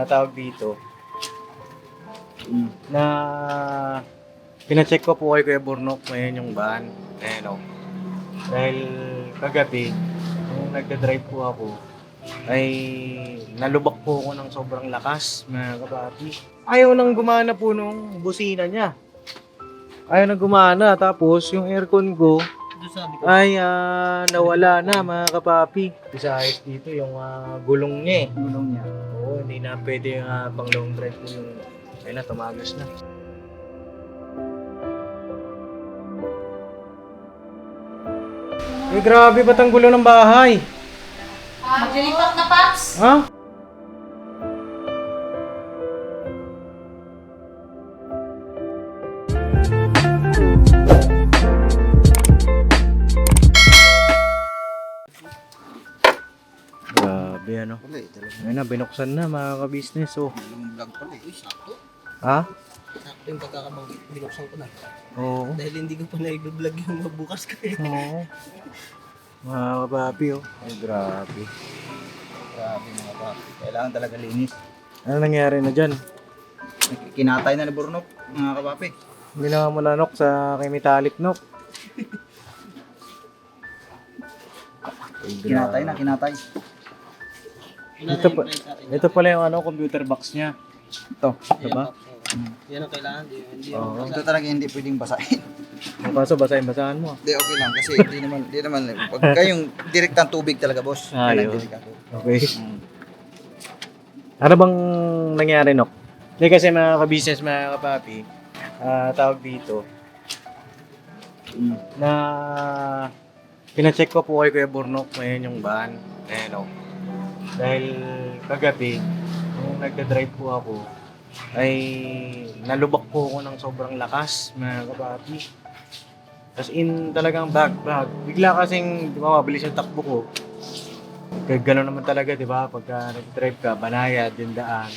tawag dito, na pinacheck ko po kay Kuya Burnok ngayon yung van. Ayan o. Dahil kagabi, nung nagda-drive po ako, ay nalubak po ako ng sobrang lakas, mga kapapi. Ayaw nang gumana po nung busina niya. Ayaw nang gumana. Tapos yung aircon ko ay nawala na, mga kapapi. Isa ayos dito yung gulong niya eh. Gulong niya. Oo, hindi na pwede pang long drive po yung... Ayun na, tumagos na. Eh, grabe, ba't ang gulo ng bahay? Maglilipat na, Paps! Ha? Grabe, ano? Wala eh, talaga. Ayun na, binuksan na, mga ka-business, oh. Yung vlog pala eh. Uy, sakto. Ha? Sakto yung pagkakabanggit. Binuksan ko na. Oo. Dahil hindi ko pa na-vlog yung magbukas ko eh. Oo. Mga kapapi, oh. Ay, grabe. Grabe mga papi. Kailangan talaga linis. Ano nangyari na dyan? Kinatay na ni Burnok, mga kapapi. Hindi na mo nanok sa kay Metallic Nok. Ay, Kinatay na, kinatay. Ito pala yung computer box niya. Ito, diba? Yan ang kailangan. Hindi Oo. Ito talaga hindi pwedeng basahin. Kaso basahin mo. Hindi, okay lang. Kasi hindi naman. Pagka yung direktang tubig talaga, boss. Ayun. Direktang tubig. Okay. Ano bang nangyari, Nok? Hindi kasi mga ka-business, mga kapapi, tawag dito, na pinacheck ko po kay Kuya Burnok ngayon yung van. Ayan o. Dahil kagabi, nung nagda-drive po ako, ay nalubak po ako ng sobrang lakas, mga kapapi. As in, talagang bag. Bigla kasing, di ba, mabilis yung takbo ko. Gano'n naman talaga, di ba? Pagka nag-drive ka, banayad yung daan.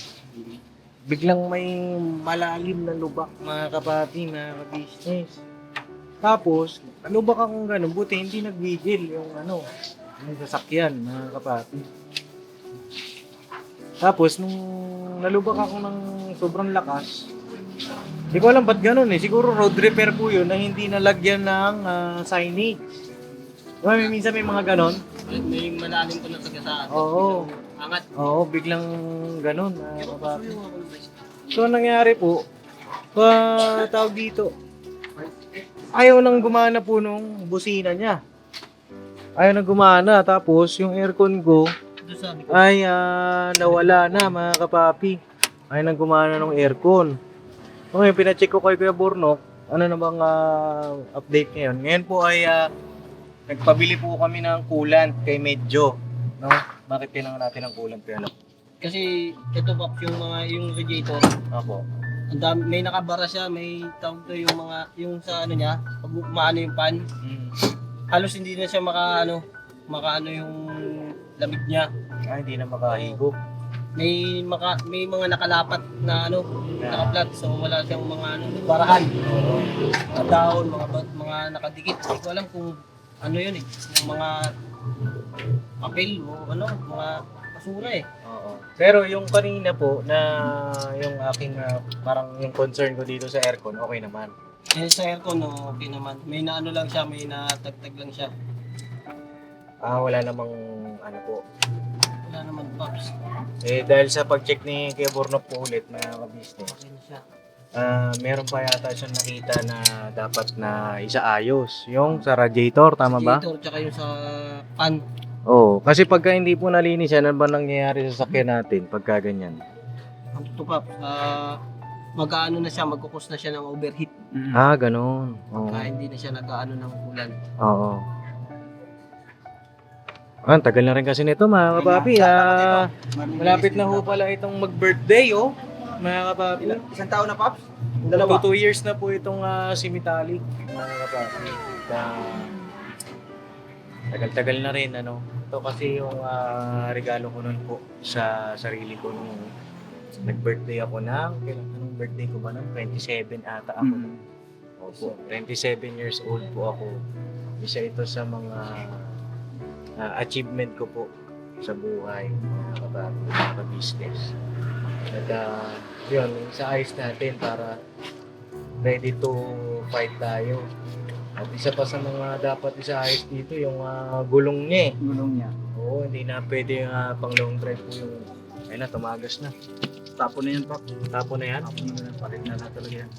Biglang may malalim na lubak, mga kapapi, mga ka-business. Tapos, nalubak akong gano'n, buti hindi nag-vigil yung yung sasakyan, mga kapapi. Tapos, nung nalubak ako ng sobrang lakas, hindi ko alam ba't gano'n eh. Siguro road repair po yun na hindi nalagyan ng signage. Diba, minsan may mga gano'n? May malalim ko na tagasaan. Oo. Angat. Oo, biglang gano'n. So, ang nangyari po, tawag dito, ayaw nang gumana po nung busina niya. Ayaw nang gumana. Tapos, yung aircon ko ay nawala na, mga kapapi. Ayaw nang gumana ng aircon. Okay, pinacheck ko kay Kuya Burnok, ano na bang update ngayon. Ngayon po ay nagpabili po kami ng coolant kay Medjo. No? Bakit kailangan natin ng coolant kaya lang? Kasi ito pa yung radiator. Ako. Ang dami, may nakabara siya, may tawag to yung sa niya, pag maano yung pan, halos hindi na siya makaano yung lamig niya. Hindi na makahigop. May mga nakalapat na naka-flat, so wala siyang mga barahan. Mga dahon, mga nakadikit. Hindi ko alam kung ano yun eh, yung mga papel o mga basura eh. Oo. Pero yung kanina po na yung aking parang yung concern ko dito sa aircon, okay naman. Sa aircon, okay naman. May lang siya, may natagtag lang siya. Wala namang po. Wala naman, Pops. Dahil sa pag-check ni Kuya Burnok po ulit na business, Okay na siya. meron pa yata siyang nakita na dapat na isaayos. Yung sa radiator, tama ba? Radiator, tsaka yung sa pan. Oo. Kasi pagka hindi po nalinis yan, ano ba nangyayari sa sakyan natin pagka ganyan? Ang totoo, Pops, mag-aano na siya, magkukos na siya ng overheat. Ganun. Oo. Kaya hindi na siya nag-aano ng ulan. Oo. Tagal na rin kasi nito, mga kapapi. Malapit na ho pala itong mag-birthday, mga kapapi. Isang taon na, Pops? 2 years na po itong si Metallic, mga kapapi. Tagal-tagal na rin, Ito kasi yung regalo ko nun po sa sarili ko nung nag-birthday ako anong birthday ko ba nun? 27 ata ako. Opo, 27 years old po ako. Isa ito sa mga achievement ko po sa buhay, mga kabago, mga business. At yun, sa ayos natin para ready to fight tayo. At isa pa sa mga dapat isaayos dito, yung gulong niya eh. Gulong niya. Oo, hindi na pwede pang long drive po yung... Ayun na, tumagas na. Tapo na yan, Pap. Tapo na yan. Tapo na yan. Palit na talaga yan.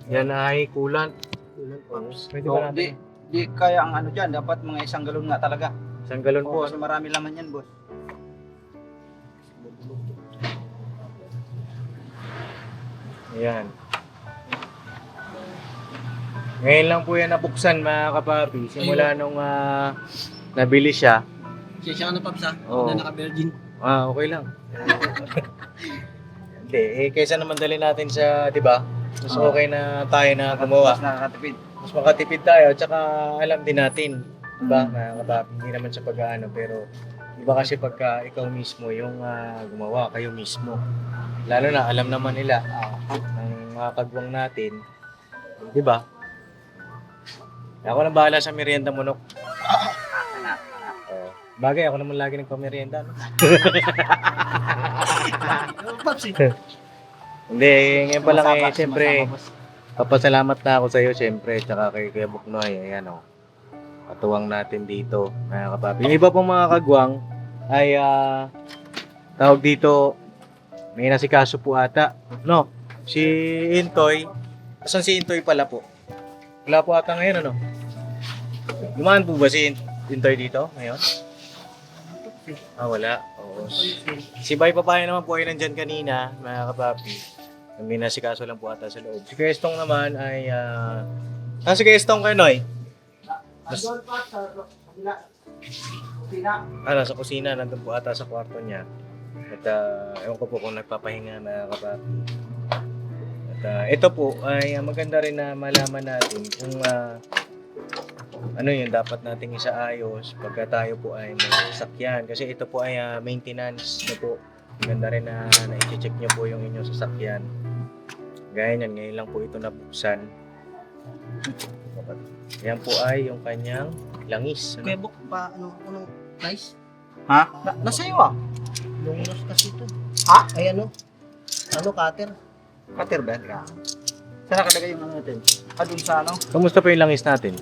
Yan ay coolant. Coolant po. Pwede ba So, natin? di kaya ang ano dyan, dapat mga 1 galon nga talaga. Isang galon po. Kasi marami laman yan, boss. Ayan. Ngayon lang po yan nabuksan mga kapapi. Simula nung nabili siya. Siya ka na, Paps, ha? Oo. Na naka-virgin. Okay lang. Hindi, kaysa naman dali natin sa, di ba? Mas okay na tayo na gumawa. Mas nakakatipid. Mas makatipid tayo, tsaka alam din natin. Di ba, mga kapapi? Hindi naman sa pag-ano, pero iba kasi pagka ikaw mismo yung gumawa, kayo mismo. Lalo na, alam naman nila ng mga kagwang natin. Di ba? Ako lang bahala sa merienda mo, Nok. Bagay, ako naman lagi nagpamerienda, no? Paps, eh. Hindi, ngayon pa lang Sumasama, siyempre, sumasama, boss. papasalamat na ako sa iyo, siyempre, tsaka kay Kuya Buknoy, ayan, o. Katuwang natin dito, mga kapapi. Yung iba pong mga kagwang, ay, tawag dito, may nasikaso po ata, no? Si Intoy, asan si Intoy pala po? Wala po ata ngayon, ano? Gumaan po ba si Intoy dito ngayon? Wala. Oo. Si Bay Papaya naman po ay nandyan kanina, mga kapapi. May nasikaso lang po ata sa loob. Si Kuya naman ay, si Kuya Estong kayo, Noy? Nasa kusina, nandun po ata sa kwarto niya. At ewan ko po kung nagpapahinga, mga kapapi. At ito po ay maganda rin na malaman natin kung ano yung dapat nating isaayos pagka tayo po ay may sasakyan. Kasi ito po ay maintenance na po. Maganda rin na i-check nyo po yung inyong sasakyan. Gaya niyan, ngayon lang po ito nabuksan. Yan po ay yung kanyang langis. Kuya Buk, anong price? Ha? Nasa iyo ah. Lungos kasi ito. Ha? Ay, ano? Cutter? Cutter ba? Saan nakalagay yung ano natin? Dun sa ano? Kamusta po yung langis natin?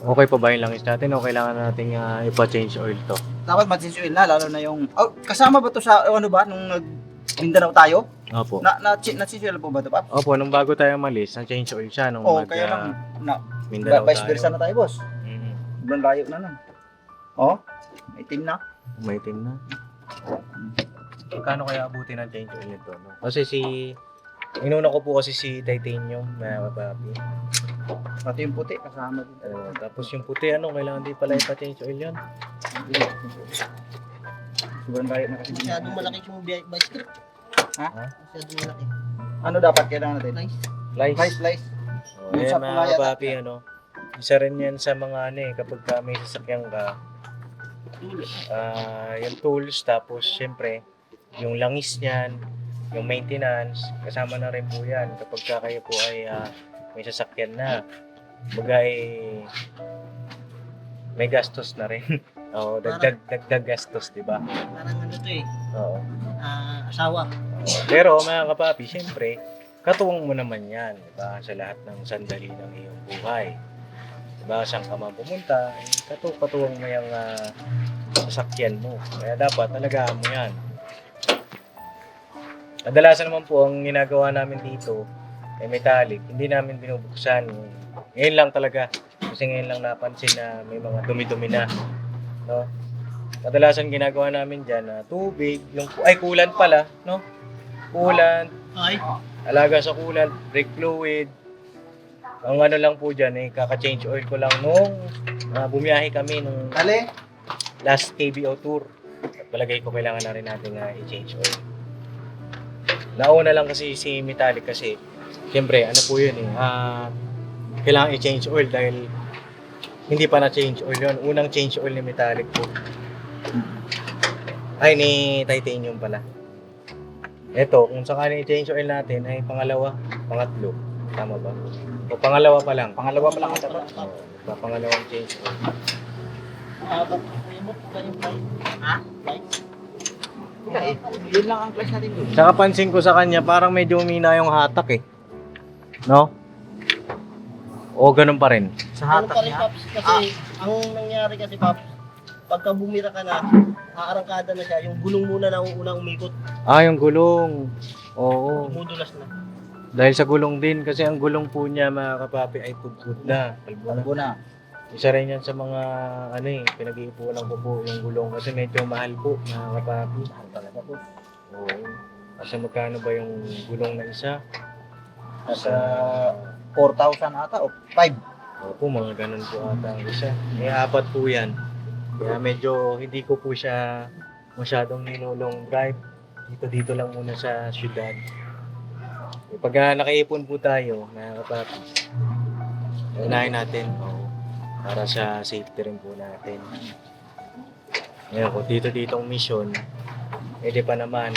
Okay pa ba yung langis natin o kailangan nating ipa-change oil to? Dapat mag-change oil na, lalo na yung... Oh, kasama ba to sa, ano ba, nung nag-Mindanao tayo? Opo. Na-change oil po ba to, Pap? Opo, nung bago tayo malis, na-change oil siya nung Oo, kaya lang, Mindanao vice tayo. versa na tayo, boss. Mhm. Sobrang layo na nun. Oh, itim na. May itim na. Kano kaya abutin ng change oil nito? No? Kasi inuna ko po kasi si titanium, mga kapapi. Pati yung puti, kasama din. Tapos yung puti, kailangan di pala ipa-change oil yun. Sobrang layo na kasi. Masyadong malaki yung bicycle. Ha? Masyadong malaki. Ano dapat kailangan natin? Nice. Slice. Slice. Yung Ayan, sa mga pangayat kapapi, isa rin yan sa mga kapag may sasakyan ka, yung tools, tapos syempre, yung langis niyan, yung maintenance, kasama na rin po yan kapag kayo po ay may sasakyan na. Bagay, may gastos na rin. Oo, dagdag gastos, di ba? Parang ano to eh. Oo. Asawa. Pero mga kapapi, syempre, katuwang mo naman yan, di ba? Sa lahat ng sandali ng iyong buhay. Di ba? Saan ka man pumunta, katuwang mo yung sasakyan mo. Kaya dapat, alagaan mo yan. Kadalasan naman po, ang ginagawa namin dito, ay metallic, hindi namin binubuksan. Ngayon lang talaga, kasi ngayon lang napansin na may mga dumi-dumi na. No? Kadalasan ginagawa namin dyan, tubig, coolant pala, no? Coolant, Ay. alaga sa coolant, brake fluid. Ang ano lang po dyan, kaka-change oil ko lang nung bumiyahe kami nung Dali. last KBO tour. At palagay ko kailangan na rin natin i-change oil. Nauna lang kasi si metallic kasi siyempre ano po yun kailangan i-change oil dahil hindi pa na-change oil yun. Unang change oil ni metallic po. Ay, ni titanium pala. Ito, kung sakali i-change oil natin ay pangatlo. Tama ba? O pangalawa pa lang. Pangalawa pa lang ata ba? Pangalawang change oil. Kuya Buk, ganyan price. Ha? Price? Wala eh. Yun lang ang class natin doon. Tsaka pansin ko sa kanya, parang medyo umina yung hatak eh. No? O ganun pa rin. Sa Ano hatak pa rin, niya. Paps, kasi ang nangyari kasi, Paps, pagka bumira ka na, aarangkada na siya, yung gulong muna na unang umikot, Ah, yung gulong. Oo. dumudulas na. Dahil sa gulong din, kasi ang gulong po niya mga kapapi ay pudpud na. Kalbo na. Isa rin yan sa mga ano eh, pinag-iipunan ko po yung gulong kasi medyo mahal po mga kapapi. Mahal talaga po. Oo. Kasi magkano ba yung gulong na isa? Nasa 4,000 ata o 5. Opo, mga ganun po ata ang isa. May apat po yan. Kaya medyo hindi ko po siya masyadong ninulong drive. Dito lang muna sa syudad. Pag nakaipon po tayo, mga kapapi, unahin natin. Oo. Para sa safety rin po natin. Ngayon, kung ditong mission, edi pa naman,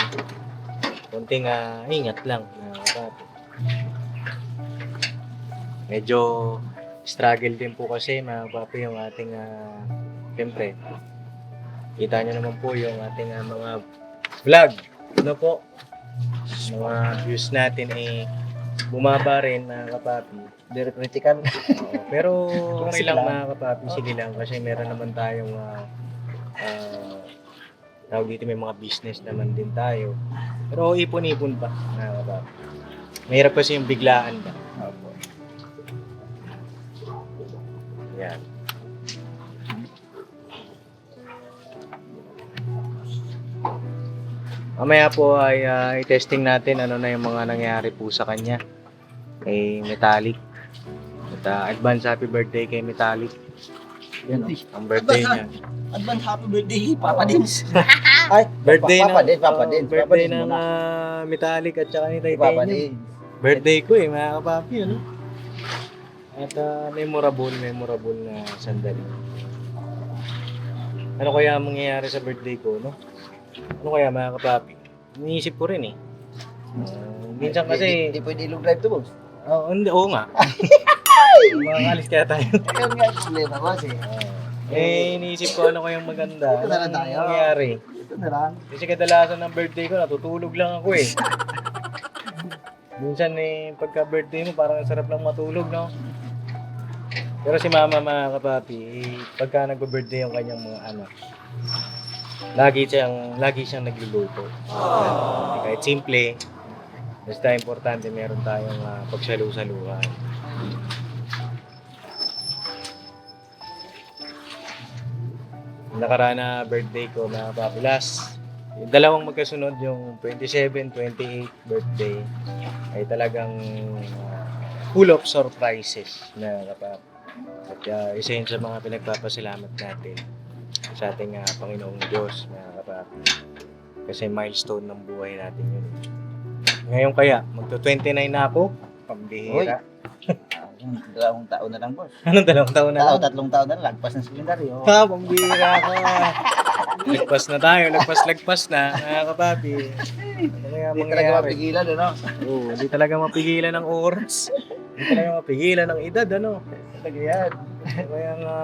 konting ingat lang. Mga kapapi. Medyo struggle din po kasi mga kapapi yung ating siyempre, kita nyo naman po yung ating mga vlog. Ano po? Mga views natin ay bumaba rin mga kapapi. Very critical. Oo, pero okay lang Sige lang. mga kapapi, sige lang kasi meron naman tayong tawag dito, may mga business naman din tayo. Pero ipon-ipon pa mga kapapi. Mahirap kasi yung biglaan ba. Opo. Yan. Mamaya po ay i-testing natin ano na yung mga nangyari po sa kanya. Kay Metallic. At advance happy birthday kay Metallic. Yan, ang birthday niya. Advance happy birthday, Papa Dins. Ay, Birthday Papa ng Dins, Papa Dins. Papa birthday Dins ng muna. Metallic at saka ni Papa Titanium. Dins. Birthday ko eh, mga kapapi, ano? At memorable na sandali. Ano kaya ang mangyayari sa birthday ko, no? Ano kaya mga kapapi? Iniisip ko rin eh. Minsan kasi, Hindi pwede ilong drive to, boss. oo nga. Makakalis kaya tayo. Ayun nga yung problema, boss eh. Iniisip ko ano kayang maganda. Ito na lang Ano tayo. mangyayari? Ito na lang. Kasi kadalasan ng birthday ko, natutulog lang ako eh. Minsan pagka birthday mo, parang ang sarap lang matulog, no? Pero si mama mga kapapi, pagka nagbe-birthday yung kanyang mga anak, lagi siyang nagluluto. Kahit simple, basta importante meron tayong pagsalu-saluhan. Yung nakaraan na birthday ko mga kapapi, yung dalawang magkasunod, yung 27, 28 birthday, ay talagang full of surprises na kapapi. At isa yun sa mga pinagpapasalamat natin sa ating Panginoong Diyos, mga kapapi. Kasi milestone ng buhay natin yun. Ngayon kaya, magto-29 na ako, pambihira. Dalawang taon na lang, boss. Anong 2 taon na lang? Tatlong taon na lang. Lagpas ng silindaryo. Pambihira ka. Lagpas na tayo, lagpas na, mga kapapi. Ano kaya Hindi talaga mangyayari? mapigilan, ano? Oo, hindi talaga mapigilan ng oras. Hindi talaga mapigilan ng edad, ano? Talaga yan. Kaya nga,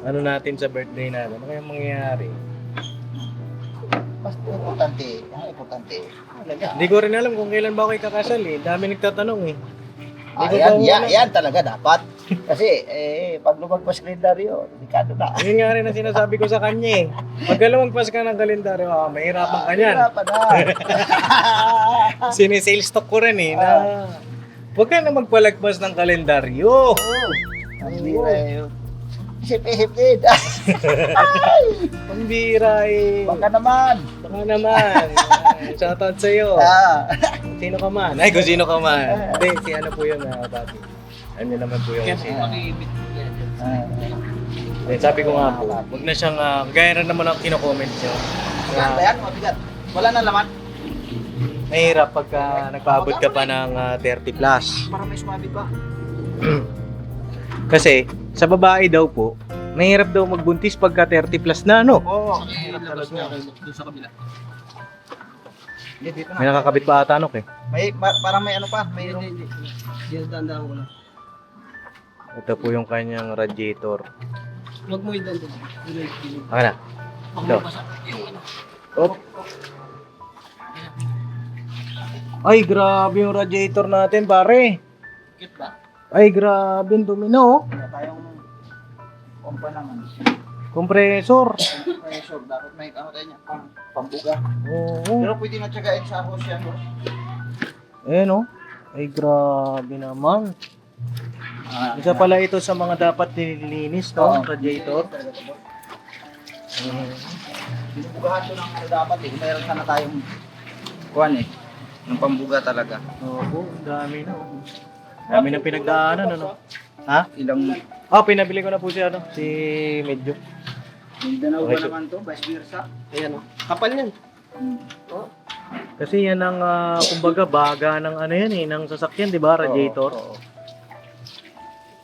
ano natin sa birthday natin, ano kaya mangyayari? Basta importante, ang importante. Talaga. Hindi ko rin alam kung kailan ba ako ikakasal eh. Dami nagtatanong eh. Hindi ko Yan, pa yan, alam. yan talaga dapat. Kasi, pag lumagpas kalendaryo, delikado na. Yun nga rin ang sinasabi ko sa kanya eh. Pag lumagpas ka ng kalendaryo, mahirapan ka niyan. Hirapan na. Sinisales talk ko rin eh, na huwag ka na magpalagpas ng kalendaryo. Ang bira yun. Isip-isip din. Ang bira eh. Baka naman. Baka naman. Shoutout sa'yo. Sino ka man? Ay, kung sino ka man. Hindi, si ano po yun, Papi. Ano naman po yung si... Makikibit ko yan. Then, sabi ko nga po, huwag na siyang, gaya rin naman ang kino-comment nyo. Saan ba yan? Mabigat. Wala na laman. Mahirap pagka nagpaabot ka pa ng 30 plus. Para may sumabit pa. Kasi, sa babae daw po, mahirap daw magbuntis pagka 30 plus na, no? Oo. Labas mo doon sa kabila. Hindi, dito May na. nakakabit pa ata, no, eh. Parang may ano pa. Mayroong... Hindi, dandaan ko lang. Ito po yung kanyang radiator. Huwag mo i-dandaan. Okay na. Baka Ito. mabasa. Yung ano. Op. Ay, grabe yung radiator natin, pare. Cute ba? Ay, grabe yung dumi na, oh. Wala tayong pompa naman. Compressor. Pressure, dapat may ano tayo niya, pambuga. Oo. Pero pwede na tsagain sa hose yan, boss. Ayan, oh. Ay, grabe naman. Isa pala ito sa mga dapat nililinis, no? Radiator. Binubugahan to ng ano dapat eh. Meron sana tayong kuwan eh. Ng pambuga talaga. Oo, ang dami na, oh. Dami na pinagdaanan, ano? Ha? Ilang Pinabili ko na po si, si Medyo. Mindanao Okay, ba so- naman to? Vice versa? Ayan o. Kapal yan. Oh. Kasi yan ang, kumbaga, baga ng ano yan eh, ng sasakyan, di ba? Radiator. Oo.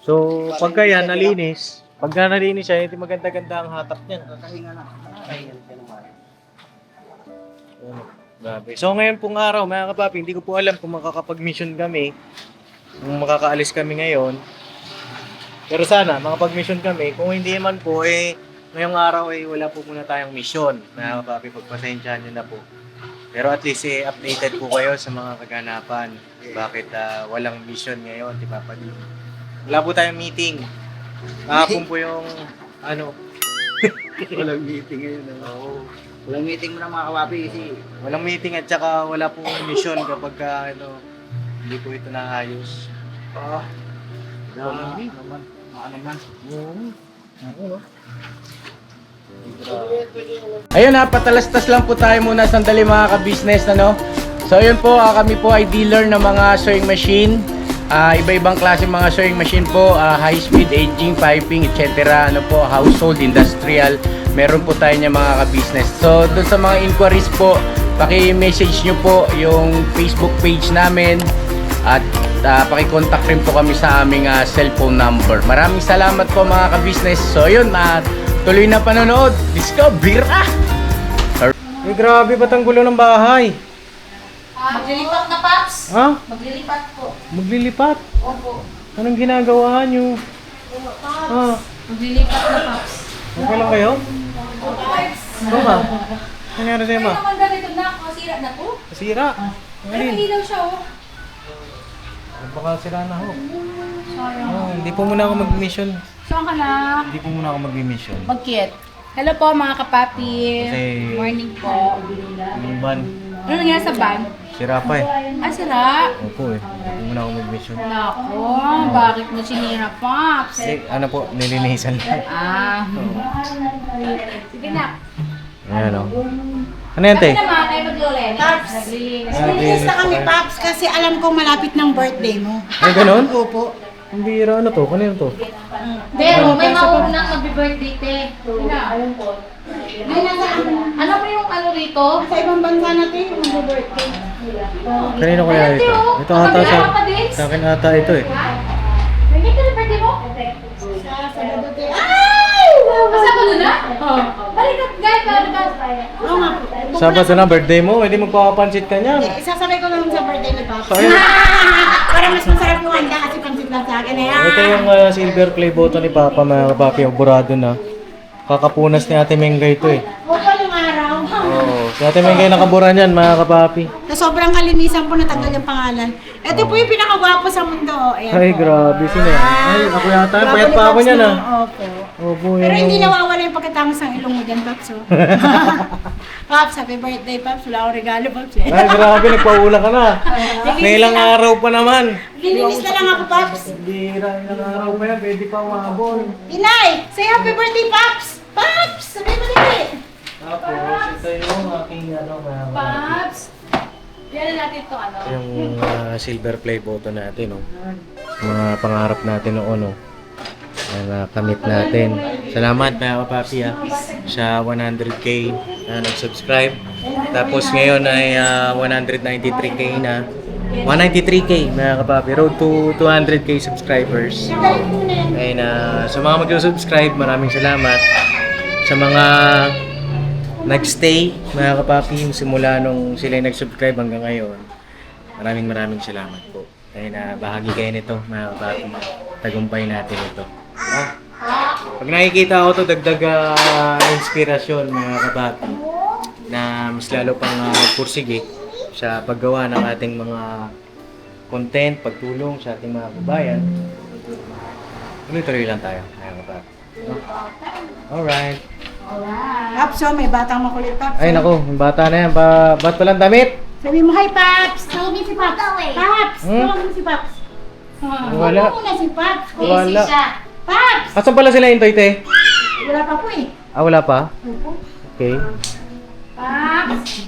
So, pagka yan, nalinis, pagka nalinis siya, hindi maganda-ganda ang hatak niyan. Kakahinga na. Ayan siya naman. Grabe. So, ngayon pong araw, mga kapapi, hindi ko po alam kung makakapag-mission kami, kung makakaalis kami ngayon. Pero sana, makapag-mission kami. Kung hindi man po, ngayong araw wala po muna tayong mission. Mga kapapi, pagpasensyahan nyo na po. Pero at least updated po kayo sa mga kaganapan. Bakit walang mission ngayon, di ba? Wala po tayong meeting. Kahapon po yung, Walang meeting ngayon. Oo. Walang meeting mo na mga kawapi kasi Walang meeting at saka wala pong mission kapag hindi po ito naayos. dami naman. Ano man. Ayun ha, patalastas lang po tayo muna sandali mga ka-business, ano? So ayun po, kami po ay dealer ng mga sewing machine. Iba-ibang klase mga sewing machine po, high speed, aging, piping, etc. Ano po, household, industrial. Meron po tayo niya mga ka-business. So doon sa mga inquiries po, paki-message nyo po yung Facebook page namin. At paki-contact rin po kami sa aming cellphone number. Maraming salamat po mga ka-business. So yun, tuloy na panonood. Discover! Ay, grabe, ba't ang gulo ng bahay? Maglilipat na, Paps. Ha? Maglilipat po. Maglilipat? Opo. Anong ginagawa nyo? Ah, Maglilipat na, Paps. okay lang kayo? Ano ba? Nangyari sa'yo, ma? Kaya naman ganito na, masira na po. Nasira. Pero Alin? may ilaw siya, oh. Baka sira na ho. Sayang. Hindi po muna ako mag-mission. Saan ka na? Hindi po muna ako mag-mission. Bakit? Hello po mga kapapi. Kasi- Morning po. Yung van, Ano nangyari sa van? sira pa eh. Sira. Opo eh. Hindi muna ako mag-mission. Nako, bakit mo sinira, Paps? Ano po, nilinisan lang. Sige na. Ayan o. Ano yan, te? Kami naman ay maglulens. Paps. Naglilinis. Nilinis na kami, Paps, kasi alam kong malapit ng birthday mo. Ay, ganun? Opo. Ang bira, ano to? Kanino to? Pero may maunang mag-birthday, te. Ayun po. Ay, nasa, Ano mo yung ano rito? sa ibang bansa natin yung mag-birthday. Kanino kaya Ayan, ito? te, oh. Ito ata sa... Pamilya ka pa din? Sa akin ata ito eh. May ka na birthday mo? Sa Sabado tayo. Kasama doon na? Oo. Balikat, guys, paano ba? Oo nga po. Sabado na birthday mo, hindi magpapansit ka niyan. Isasabay ko lang sa birthday ni Paps. So, ayun. Para mas masarap yung handa kasi pansit lang sa akin. Ito yung silver play button ni Papa, mga kapapi, yung burado na. Kakapunas ni Ate Mengga ito eh. Opo, yung araw. Oo, si Ate Mengga yung nakabura niyan, mga kapapi. Sa sobrang kalinisan po natanggal yung pangalan. Ito po yung pinakagwapo sa mundo. Ayan Ay, po. grabe sila. Ay, ako yata, Grabe payat ni pa ako Paps, niyan no? ah. Opo. Opo, Pero yan hindi yung... nawawala yung pagkatangos ng ilong mo dyan, Paps. Oh. Paps, happy birthday, Paps. Wala akong regalo, Paps. Ay, grabe, nagpaula ka na. May ilang araw pa naman. Lilinis na lang ako, Paps. Bira, ilang araw pa yan, pwede pa umabol. Inay, say happy birthday, Paps! Paps! Sabi mo dali! Tapos, ito yung aking mga... Paps! Yan natin ito, ano? Yung silver play button natin, no? Mga pangarap natin noon, no? Na kamit natin. Salamat mga kapapi sa 100k na nag-subscribe. Tapos ngayon ay 193k na. 193k mga kapapi. Road to 200k subscribers. Ayun, sa mga mag-subscribe, maraming salamat. Sa mga nagstay mga kapapi, yung simula nung sila yung nag-subscribe hanggang ngayon, maraming salamat po. Ayun, bahagi kayo nito mga kapapi. Tagumpay natin ito. Pag nakikita ko to, dagdag inspirasyon mga kapapi. na mas lalo pang pursige sa paggawa ng ating mga content, pagtulong sa ating mga kabayan. Tuloy-tuloy lang tayo. Ayan ka pa. Alright. Paps, oh, may batang makulit, Paps. Ay nako, yung bata na yan. Ba't walang damit? Sabi mo, hi, Paps. Tawagin si Papa eh. Paps, Hmm? tawagin mo si Paps. Wala. Tawagin mo na si Paps. Busy Wala. siya. Paps! Asan pala sila yung te? Wala pa po eh. Ah, wala pa? Okay. Paps!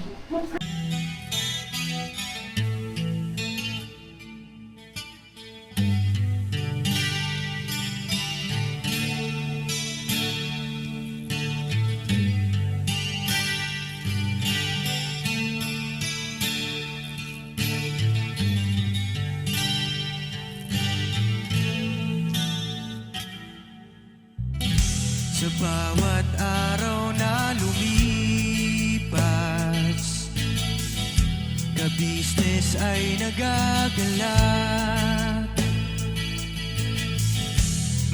Sa bawat araw na lumipas, ka-business ay nagagalak.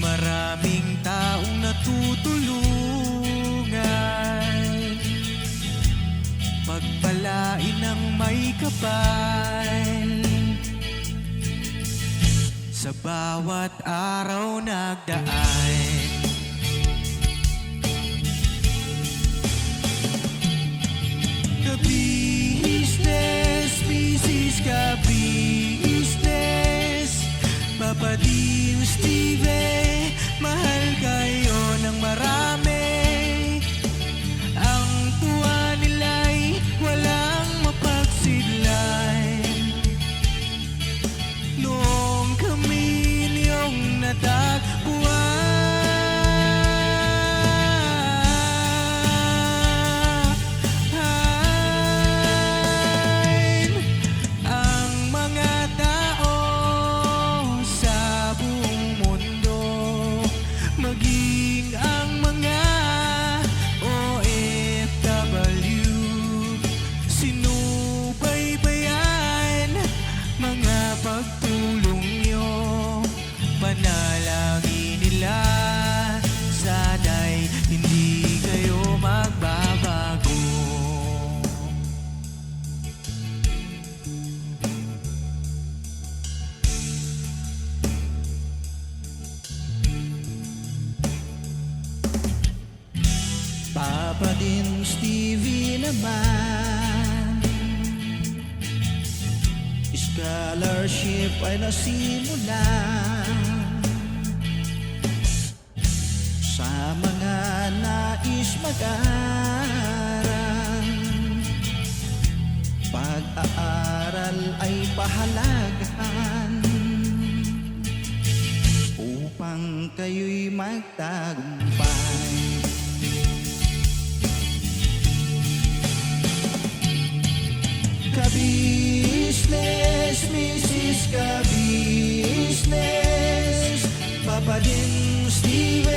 Maraming taong natutulungan, pagpalain ng may kapal. Sa bawat araw nagdaan, ka-business, business ka-business, Papa Dim, Steve, mahal kayo ng marami. Ang tuwa nila'y walang mapagsidlan. Noong kami niyong natagpuan, ang mga tao sa buong mundo, maging ang mga OFW, sinubaybayan mga pagtulong nyo, panalangin nila, sana'y hindi kayo magbabago. Papa din Stevie naman, scholarship ay nasimula sa mga nais mag-aral. Pag-aaral ay pahalagahan upang kayo'y magtagumpay. Ka-business, Mrs. Ka-business, Papa din Steve,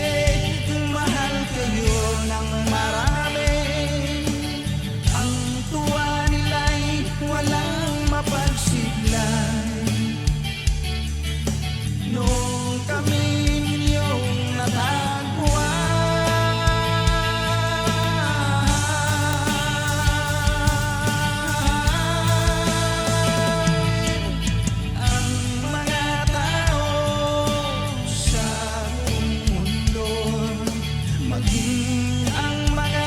mahal kayo ng marami. Ang tuwa nila'y walang mapagsiglan. Noong kami ninyong natagpuan, ang mga tao sa buong mundo, maging ang mga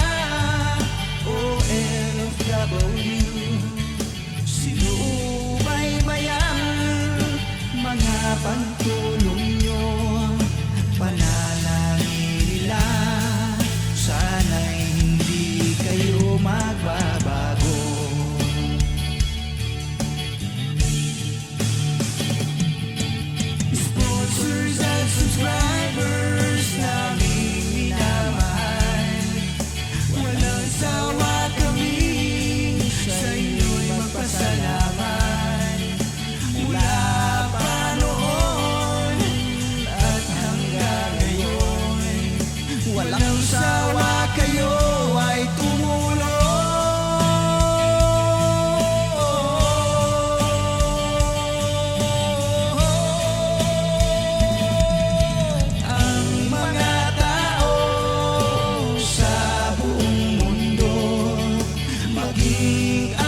ating